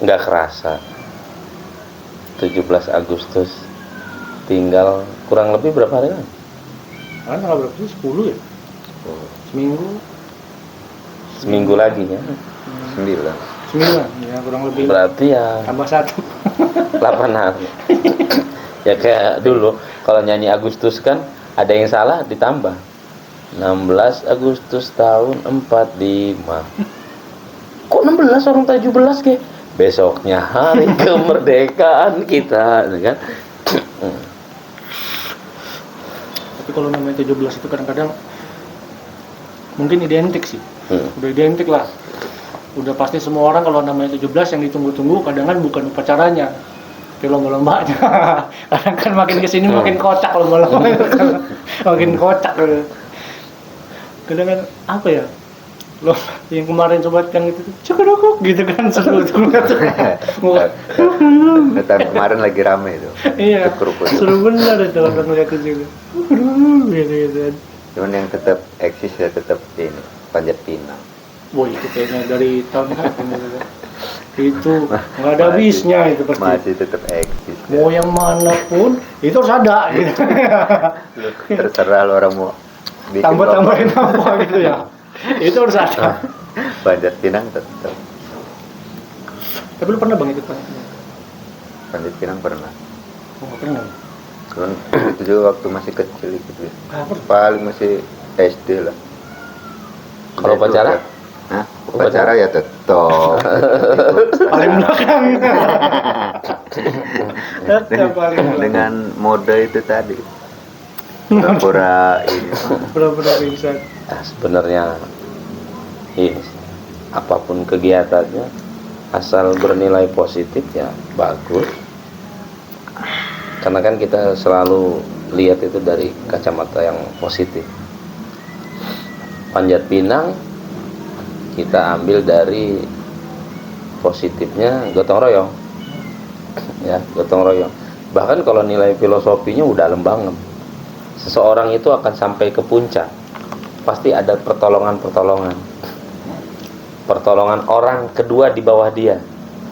nggak kerasa 17 Agustus tinggal kurang lebih berapa hari kan? Kan tanggal berapa sih? 10 ya? Seminggu lagi ya. 9 ya kurang lebih. Berarti ya Tambah 1. 8 hari. Ya kayak dulu kalau nyanyi Agustus kan ada yang salah ditambah 16 Agustus tahun 45. Kok 16 orang 17 ke? Besoknya hari kemerdekaan kita, kan? Tapi kalau namanya 17 itu kadang-kadang mungkin identik sih. Udah identik lah. Udah pasti semua orang kalau namanya 17 yang ditunggu-tunggu kadang kan bukan upacaranya, tapi lomba-lombanya. Kadang kan makin kesini makin kocak lomba-lomba. Makin kocak. Kadang kan apa ya? Loh, yang kemarin sobat yang itu cekudukuk gitu kan seru banget. Tahun kemarin lagi rame itu. Iya. Seru benar itu kalau ngeliat itu juga. Gitu. Cuman yang tetap eksis ya tetap ini Panjat Pinang. Wah itu kayaknya dari tahun kapan gitu. Itu nggak ada habisnya itu pasti. Masih tetap eksis. Mau yang manapun itu harus ada gitu. Terserah lo orang mau bikin Tambah-tambahin apa gitu ya. Itu harus ada. Panjat Pinang tetap. Tapi lu pernah bang ikut Panjat Pinang? Panjat Pinang pernah. Oh nggak pernah. Cuman itu juga waktu masih kecil gitu ya. Paling masih SD lah. Kalau upacara? Hah? Upacara ya tetap. Paling belakang. Tetap paling belakang. Dengan mode itu tadi. Pura-pura ini. Pura-pura pingsan. Nah, sebenarnya ini apapun kegiatannya asal bernilai positif ya bagus. Karena kan kita selalu lihat itu dari kacamata yang positif. Panjat Pinang kita ambil dari positifnya gotong royong. Ya, gotong royong. Bahkan kalau nilai filosofinya udah dalam banget. Seseorang itu akan sampai ke puncak pasti ada pertolongan orang kedua di bawah dia.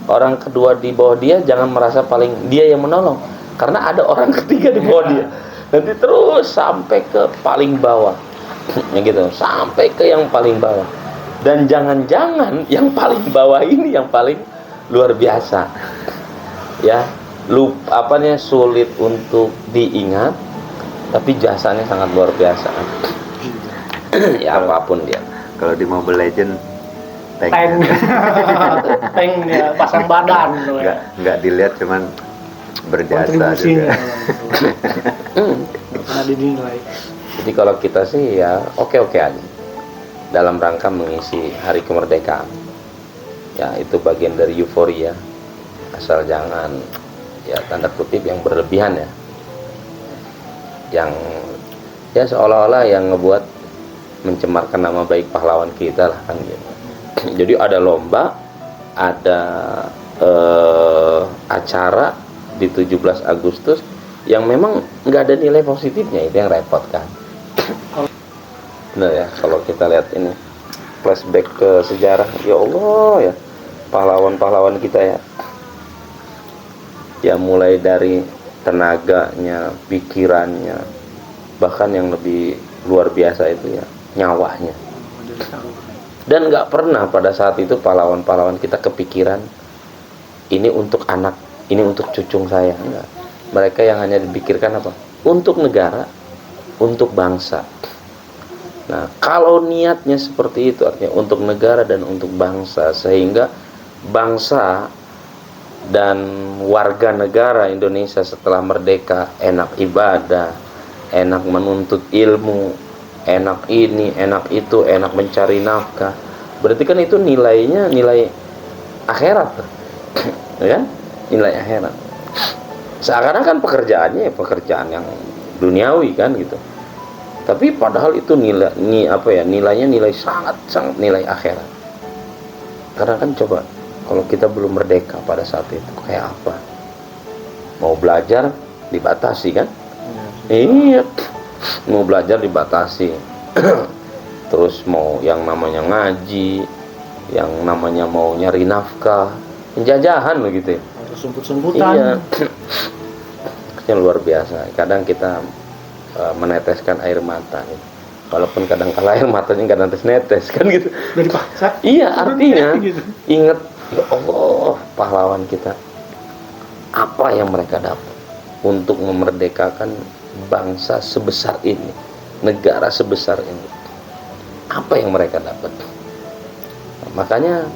Orang kedua di bawah dia jangan merasa paling dia yang menolong, karena ada orang ketiga di bawah dia. Nanti terus sampai ke paling bawah ya gitu, sampai ke yang paling bawah. Dan jangan-jangan yang paling bawah ini yang paling luar biasa ya, sulit untuk diingat tapi jasanya sangat luar biasa. Ya apapun dia. Kalau di Mobile Legend Tank ya, pasang badan. Nggak dilihat cuman berjasa kontribusinya. juga. Karena dinilai. Jadi kalau kita sih ya oke-oke aja dalam rangka mengisi hari kemerdekaan. Ya itu bagian dari euforia. Asal jangan ya tanda kutip yang berlebihan ya. Yang ya seolah-olah yang ngebuat mencemarkan nama baik pahlawan kita lah kan gitu. Jadi ada lomba, ada acara di 17 Agustus yang memang nggak ada nilai positifnya, itu yang repot kan. Benar ya, kalau kita lihat ini flashback ke sejarah, ya Allah ya, pahlawan-pahlawan kita ya. Ya mulai dari tenaganya, pikirannya, bahkan yang lebih luar biasa itu ya nyawanya. Dan nggak pernah pada saat itu pahlawan-pahlawan kita kepikiran ini untuk anak, ini untuk cucung saya. Enggak. Mereka yang hanya dipikirkan apa? Untuk negara, untuk bangsa. Nah, kalau niatnya seperti itu, artinya untuk negara dan untuk bangsa, sehingga bangsa dan warga negara Indonesia setelah merdeka enak ibadah, enak menuntut ilmu, enak ini, enak itu, enak mencari nafkah. Berarti kan itu nilainya nilai akhirat, ya? Nilai akhirat. Seakan-akan pekerjaannya ya pekerjaan yang duniawi kan gitu. Tapi padahal itu nilainya nilai sangat nilai akhirat. Karena kan coba kalau kita belum merdeka pada saat itu kayak apa? Mau belajar dibatasi kan? Iya. Mau belajar dibatasi. Terus mau yang namanya ngaji, yang namanya mau nyari nafkah, penjajahan begitu ya. Harus semput-semputan. Iya. Yang luar biasa. Kadang kita meneteskan air mata gitu. Walaupun kadang kala air matanya nggak netes-netes kan gitu. Udah dipaksa. Iya, artinya Gitu. ingat, ya Allah, pahlawan kita. Apa yang mereka dapat untuk memerdekakan bangsa sebesar ini, negara sebesar ini. Apa yang mereka dapat? Makanya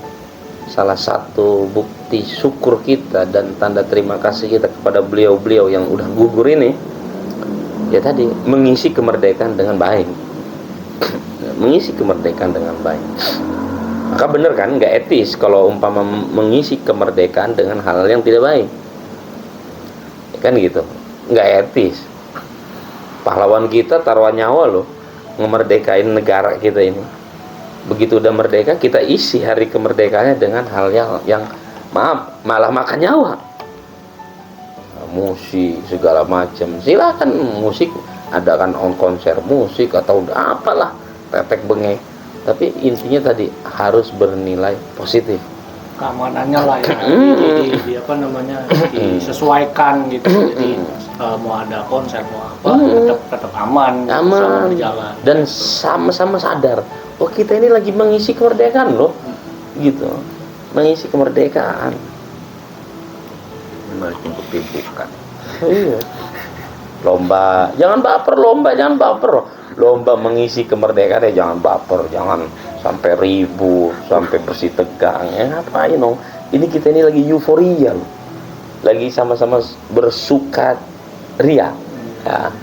salah satu bukti syukur kita dan tanda terima kasih kita kepada beliau-beliau yang udah gugur ini, ya tadi, mengisi kemerdekaan dengan baik. Mengisi kemerdekaan dengan baik. Maka benar kan, nggak etis kalau umpama mengisi kemerdekaan dengan hal yang tidak baik. Kan gitu, nggak etis. Pahlawan kita taruhan nyawa loh, ngemerdekain negara kita ini. Begitu udah merdeka, kita isi hari kemerdekaannya dengan hal yang maaf, malah makan nyawa. Musik segala macam, silakan musik, adakan konser musik atau apalah, tetek bengek. Tapi intinya tadi harus bernilai positif. Keamanannya lah ya, di apa namanya, disesuaikan gitu. Jadi mau ada konser mau apa, tetap aman sama berjalan. Dan sama-sama sadar, oh kita ini lagi mengisi kemerdekaan loh, gitu, mengisi kemerdekaan. Malah timpuk-timpukan. Iya. Lomba, jangan baper, jangan baper. Lomba mengisi kemerdekaan ya jangan baper, jangan sampai ribut, sampai bersih tegang. Ya ngapain dong? Ini kita ini lagi euforia loh. Lagi sama-sama bersuka ria. Ya,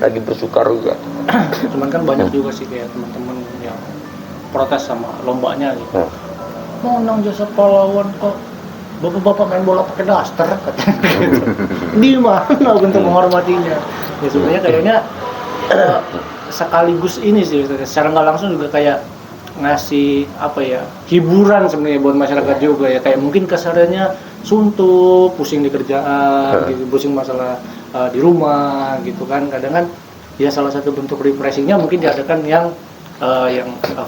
lagi bersukaria. Cuman kan banyak juga sih kayak teman-teman yang protes sama lombanya gitu. Menang jasa pahlawan kok bapak-bapak main bola pakai daster katanya gitu. Di mana untuk menghormatinya? Ya sebenarnya kayaknya sekaligus ini sih, secara nggak langsung juga kayak ngasih apa ya, hiburan sebenarnya buat masyarakat juga ya. Kayak mungkin kasarnya suntuk, pusing di kerjaan, gitu, pusing masalah di rumah gitu kan. Kadang kan ya salah satu bentuk refreshingnya mungkin diadakan yang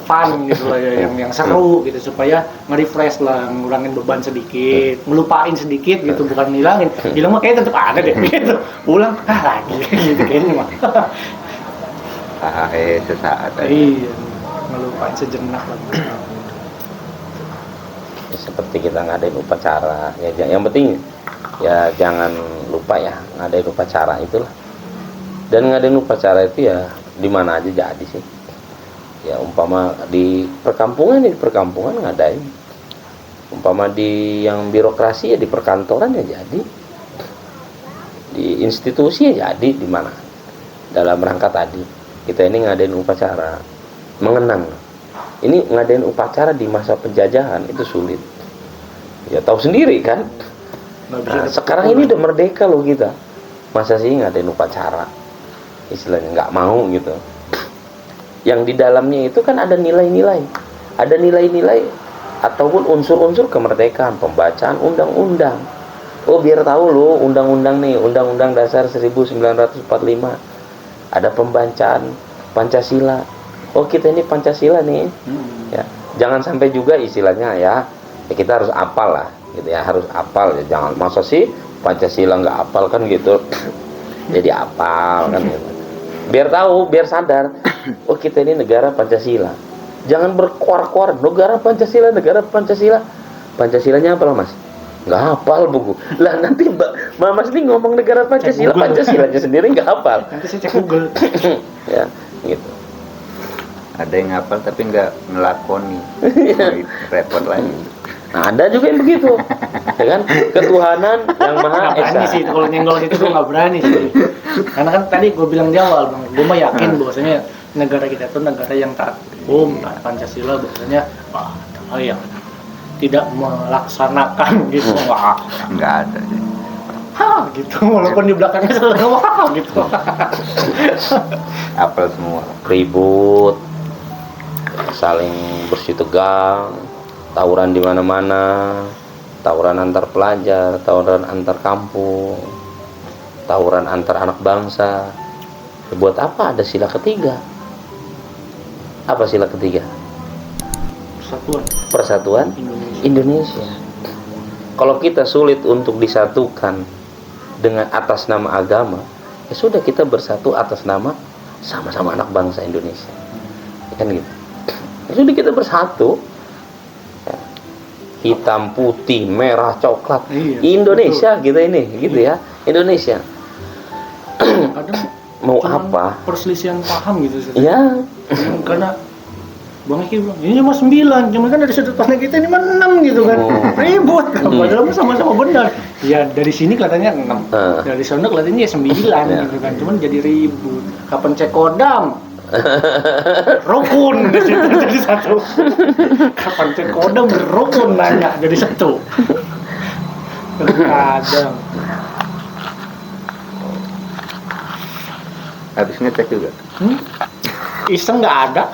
fun gitu lah ya, yang seru gitu, supaya nge-refresh lah, ngurangin beban sedikit, ngelupain sedikit gitu, bukan ngilangin. Hilang mah kayaknya tetap ada deh gitu. Pulang lagi gitu kayaknya mah. Sesaat aja. Iya, ngelupain sejenak lah. Ya, seperti kita ngadain upacara ya, yang penting ya jangan lupa ya ngadain upacara itulah. Dan ngadain upacara itu ya di mana aja jadi sih. Ya umpama di perkampungan ngadain. Umpama di yang birokrasi ya di perkantoran ya jadi. Di institusi ya jadi, di mana. Dalam rangka tadi kita ini ngadain upacara mengenang. Ini ngadain upacara di masa penjajahan itu sulit. Ya tahu sendiri kan. Nah, sekarang ini udah merdeka loh kita. Masa sih ngadain upacara? Istilahnya nggak mau gitu. Yang di dalamnya itu kan ada nilai-nilai. Ada nilai-nilai ataupun unsur-unsur kemerdekaan, pembacaan undang-undang. Oh, biar tahu loh undang-undang nih, Undang-Undang Dasar 1945. Ada pembacaan Pancasila. Oh, kita ini Pancasila nih. Ya, jangan sampai juga istilahnya ya kita harus hafal lah gitu ya, harus hafal ya. Jangan masa sih Pancasila nggak hafal kan gitu. Jadi hafal kan gitu. Biar tahu, biar sadar, oh kita ini negara Pancasila. Jangan berkuar-kuar, negara Pancasila. Pancasilanya apa loh mas? Nggak hafal buku. Lah nanti Mas ini ngomong negara Pancasila, Pancasilanya sendiri nggak hafal. Nanti saya cek Google. Ya, gitu. Ada yang hafal tapi nggak ngelakoni. Repot lagi. Nah, ada juga yang begitu, ya kan? Ketuhanan yang Maha Nggak berani Esa. sih, kalau nyenggol gitu gue nggak berani sih. Karena kan tadi gue bilang di awal, bang, gue mah yakin bahwasanya negara kita itu negara yang taat hukum, taat Pancasila, bahwasanya yang tidak melaksanakan gitu, wah, Nggak ada sih. gitu, walaupun di belakangnya selalu wah gitu. Hafal semua. Ribut, saling bersih tegang, tawuran di mana-mana, tawuran antar pelajar, tawuran antar kampung, tawuran antar anak bangsa. Buat apa ada sila ketiga? Apa sila ketiga? Persatuan Persatuan Indonesia. Kalau kita sulit untuk disatukan dengan atas nama agama, ya sudah kita bersatu atas nama sama-sama anak bangsa Indonesia. Kan gitu. Ya sudah kita bersatu. Ya. Hitam, putih, merah, coklat. Iya, Indonesia betul. Kita ini, gitu ya. Indonesia. Kadang mau cuman apa? Perselisihan paham gitu. Ya. Karena Bang Eki bilang, ini cuma 9, cuma kan dari sudut pandang kita ini mah 6 gitu kan. Ribut, padahal sama-sama benar. Ya dari sini kelihatannya 6, dari sana kelihatannya 9 gitu kan. Cuman jadi ribut. Kapan cek kodam? Rukun jadi satu. Kapan cek kodam rukun nanya jadi satu. Kadang. Habis ngecek juga. Iseng nggak ada.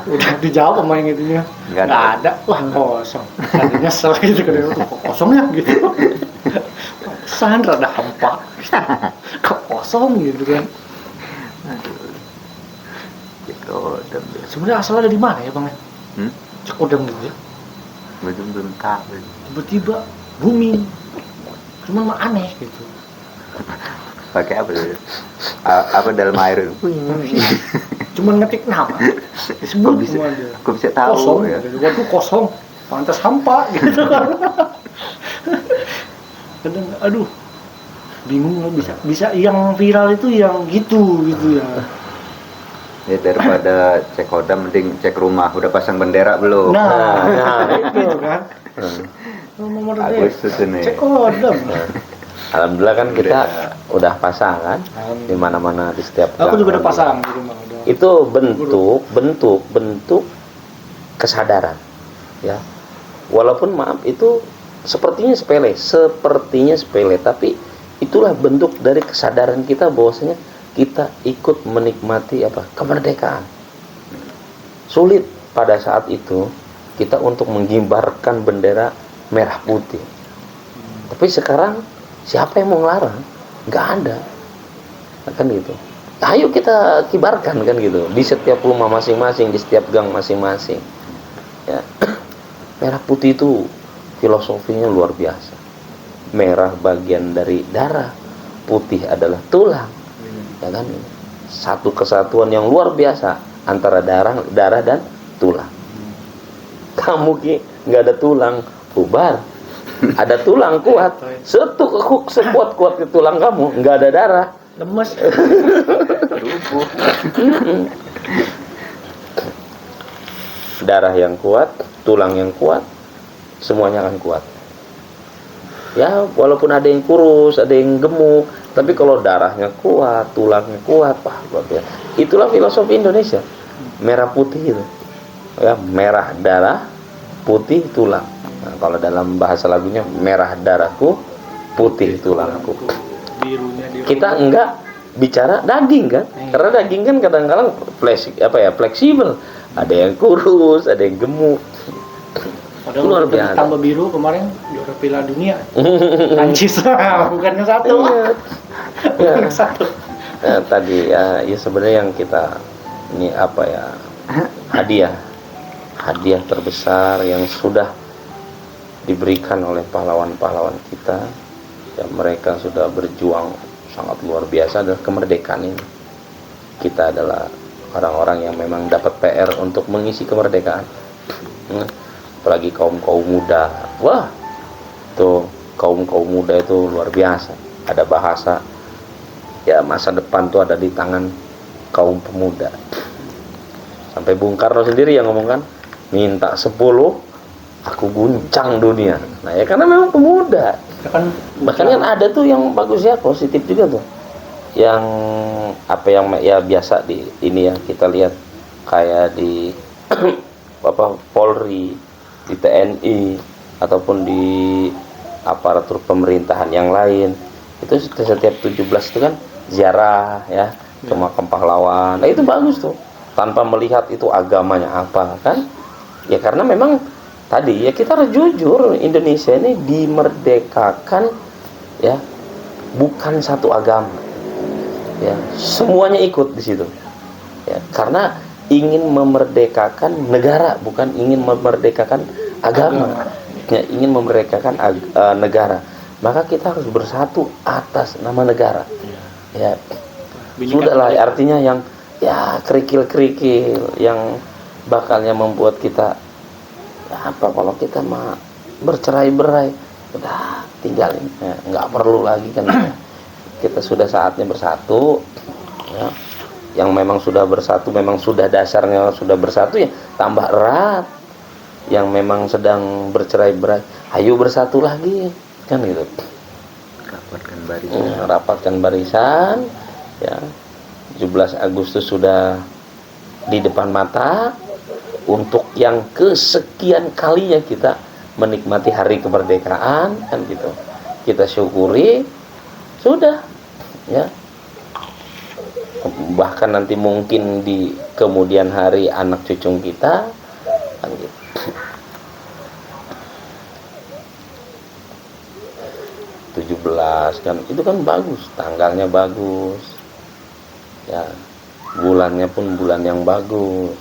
Udah dijawab sama yang itunya nggak ada. Wah kosong. Tadi nyesel gitu kan, kok kosongnya gitu. Pesan rada hampa. Kok kosong gitu kan. Cekodam. Sebenarnya asalnya dari mana ya Bang? Cekodam gitu ya. Belum tahu. Tiba-tiba booming. Cuman mah aneh gitu. Pakai apa ya? Apa dalam air? Cuman ngetik nama. Disebut semua dia. Kok bisa tahu kosong, ya? Waktu kosong, pantas hampa gitu kan. Kadang, aduh, bingung lah bisa yang viral itu yang gitu ya. Ya daripada cek kodam mending cek rumah udah pasang bendera belum? Nah gitu kan. Nomor Agustus ini. Cek kodam. Alhamdulillah kan kita udah pasang kan di mana-mana di setiap Aku gang. juga udah pasang di rumah. Itu bentuk kesadaran ya. Walaupun maaf itu sepertinya sepele tapi itulah bentuk dari kesadaran kita bahwasanya kita ikut menikmati kemerdekaan. Sulit pada saat itu kita untuk mengibarkan bendera merah putih. Tapi sekarang siapa yang mau ngelarang? Nggak ada. Kan gitu. Ayo kita kibarkan kan gitu. Di setiap rumah masing-masing, di setiap gang masing-masing. Ya. Merah putih itu filosofinya luar biasa. Merah bagian dari darah, putih adalah tulang. Ya kan? Satu kesatuan yang luar biasa antara darah dan tulang. Kamu nggak ada tulang, bubar. Ada tulang kuat, sekuat-kuat tulang kamu, nggak ada darah, lemes. Darah yang kuat, tulang yang kuat, semuanya akan kuat. Ya, walaupun ada yang kurus, ada yang gemuk, tapi kalau darahnya kuat, tulangnya kuat, wah luar biasa. Itulah filosofi Indonesia. Merah putih itu. Ya, merah darah, putih tulang. Nah, kalau dalam bahasa lagunya merah darahku, putih tulangku. Kita enggak bicara daging kan? Karena daging kan kadang-kadang fleksibel. Ada yang kurus, ada yang gemuk. Padahal udah tambah biru kemarin juara Piala Dunia. Prancis bukannya satu. Ya. Nah, tadi ya sebenarnya yang kita ini hadiah terbesar yang sudah diberikan oleh pahlawan-pahlawan kita. Ya, mereka sudah berjuang sangat luar biasa adalah kemerdekaan ini. Kita adalah orang-orang yang memang dapat PR untuk mengisi kemerdekaan. Apalagi kaum muda. Wah, tuh kaum muda itu luar biasa. Ada bahasa ya masa depan tuh ada di tangan kaum pemuda. Sampai Bung Karno sendiri yang ngomong kan, minta 10 aku guncang dunia. Nah ya karena memang pemuda. Bahkan kan ada tuh yang bagus ya, positif juga tuh. Yang biasa di ini ya kita lihat kayak di Polri, di TNI ataupun di aparatur pemerintahan yang lain. Itu setiap 17 itu kan ziarah ya ke makam pahlawan. Nah itu bagus tuh. Tanpa melihat itu agamanya apa kan? Ya karena memang tadi ya kita harus jujur, Indonesia ini dimerdekakan ya bukan satu agama. Ya, semuanya ikut di situ. Ya, karena ingin memerdekakan negara bukan ingin memerdekakan agama. ya, ingin memerdekakan negara, maka kita harus bersatu atas nama negara. Ya, sudahlah, artinya yang ya kerikil-kerikil yang bakalnya membuat kita ya, apa kalau kita mah bercerai-berai, udah tinggalin, ya, nggak perlu lagi kan. Kita sudah saatnya bersatu, ya. Yang memang sudah bersatu, memang sudah dasarnya sudah bersatu, ya tambah erat. Yang memang sedang bercerai-berai, ayo bersatu lagi, kan gitu. Rapatkan barisan. Rapatkan barisan, ya. 17 Agustus sudah di depan mata. Untuk yang kesekian kalinya kita menikmati hari kemerdekaan, kan gitu. Kita syukuri, sudah, ya. Bahkan nanti mungkin di kemudian hari anak cucu kita, kan gitu. Kan itu kan bagus, tanggalnya bagus, ya, bulannya pun bulan yang bagus,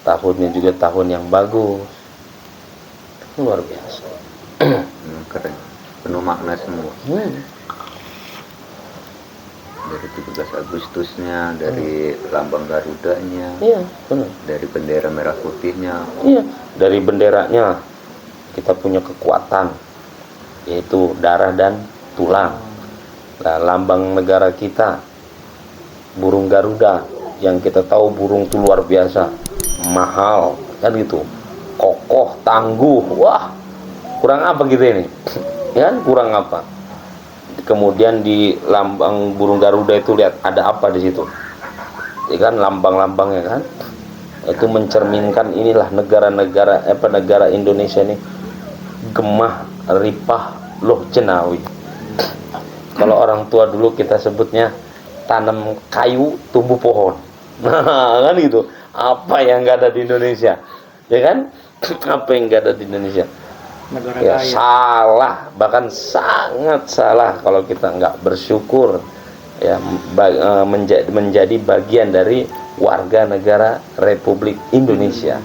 tahunnya juga tahun yang bagus, luar biasa. Keren, penuh makna semua. Dari 17 Agustusnya, dari lambang Garudanya, Iya, benar. dari bendera merah putihnya. Iya, dari benderanya kita punya kekuatan, yaitu darah dan tulang. Nah, lambang negara kita burung Garuda, yang kita tahu burung itu luar biasa mahal, kan gitu, kokoh, tangguh. Wah, kurang apa kita ini? Ya, kurang apa? Kemudian di lambang burung Garuda itu lihat ada apa di situ? Ya kan, lambang-lambangnya kan, itu mencerminkan inilah negara-negara negara Indonesia ini gemah ripah loh cenawi. Kalau orang tua dulu kita sebutnya tanam kayu tumbuh pohon. Nah, kan gitu. Apa yang nggak ada di Indonesia, ya kan? Apa yang nggak ada di Indonesia? Negara Ya kaya. salah, bahkan sangat salah kalau kita nggak bersyukur, ya, menjadi bagian dari warga negara Republik Indonesia.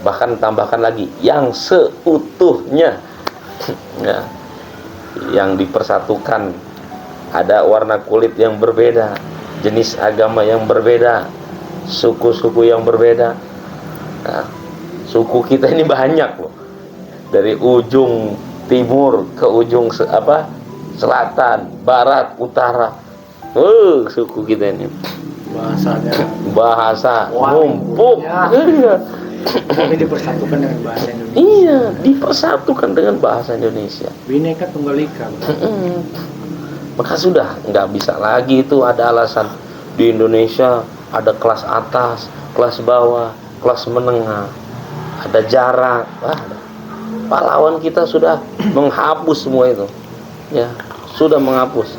Bahkan tambahkan lagi yang seutuhnya, ya, yang dipersatukan, ada warna kulit yang berbeda, jenis agama yang berbeda, suku-suku yang berbeda. Nah, suku kita ini banyak loh, dari ujung timur ke ujung selatan, barat, utara. Suku kita ini bahasa numpuk. Iya. Tapi dipersatukan dengan bahasa Indonesia. Iya, dipersatukan dengan bahasa Indonesia. Bhinneka Tunggal Ika. Maka sudah nggak bisa lagi itu ada alasan di Indonesia ada kelas atas, kelas bawah, kelas menengah, ada jarak. Pahlawan kita sudah menghapus semua itu, ya, sudah menghapus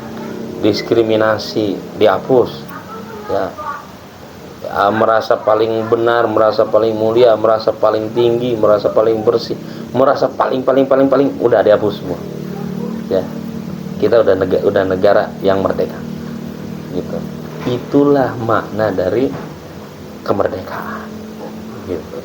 diskriminasi, dihapus, ya. Merasa paling benar, merasa paling mulia, merasa paling tinggi, merasa paling bersih, merasa paling udah dihapus semua, ya. Kita udah negara yang merdeka, gitu. Itulah makna dari kemerdekaan, gitu.